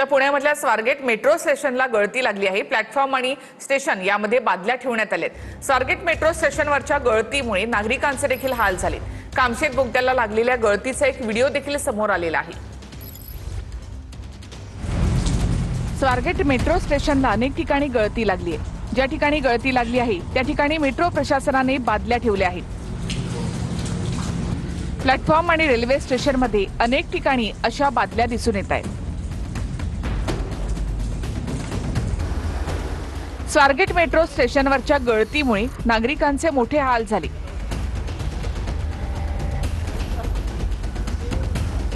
पुण्यामधल्या Swargate metro स्टेशनला गळती लागली आहे। प्लॅटफॉर्म आणि स्टेशन यामध्ये बादल्या ठेवण्यात आलेत। स्वारगेट मेट्रो स्टेशनवरच्या गळतीमुळे नागरिकांचे देखील हाल झाले। कामशेत बोगद्याला लागलेल्या गळतीचा एक व्हिडिओ देखील समोर आलेला आहे। स्वारगेट मेट्रो स्टेशनला अनेक ठिकाणी गळती लागली आहे। ज्या ठिकाणी गळती लागली आहे त्या ठिकाणी मेट्रो प्रशासनाने बादल्या ठेवल्या आहेत। प्लॅटफॉर्म आणि रेल्वे स्टेशनमध्ये अनेक ठिकाणी अशा बादल्या दिसून येत आहेत। स्वारगेट मेट्रो स्टेशनवरच्या गळतीमुळे नागरिकांचे मोठे हाल झाले।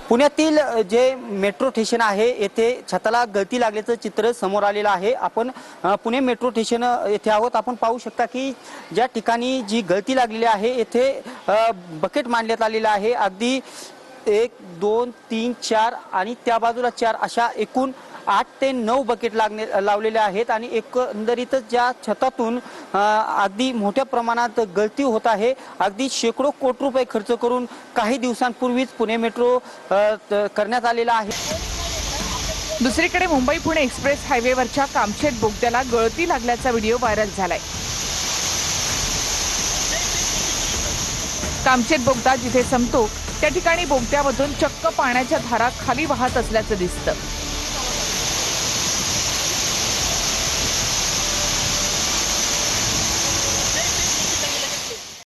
पुण्यातील जे मेट्रो स्टेशन आहे येथे छताला गळती लागल्याचं चित्र समोर आलेलं आहे। आपण पुणे मेट्रो स्टेशन येथे आहोत। आपण पाहू शकता की ज्या ठिकाणी जी गळती लागलेली आहे येथे बकेट मांडण्यात आलेलं आहे। अगदी 1 2 3 4 आणि त्या बाजूला 4 अशा एकूण 8 ते 9 बकेट लावलेले आहेत आणि एकंदरीतच ज्या छतातून अगदी मोठ्या प्रमाणात गळती होत आहे। अगदी शेकडो कोटी रुपये खर्च करून काही दिवसांपूर्वीच पुणे मेट्रो करण्यात आलेला आहे। दुसरीकडे मुंबई पुणे एक्सप्रेस हायवेवरच्या कामशेत बोगद्याला गळती लागल्याचा व्हिडिओ व्हायरल झालाय। कामशेत बोगदा जिथे संपतो त्या ठिकाणी बोगद्यामधून चक्क पाण्याच्या धारा खाली वाहत असल्याचं दिसतं।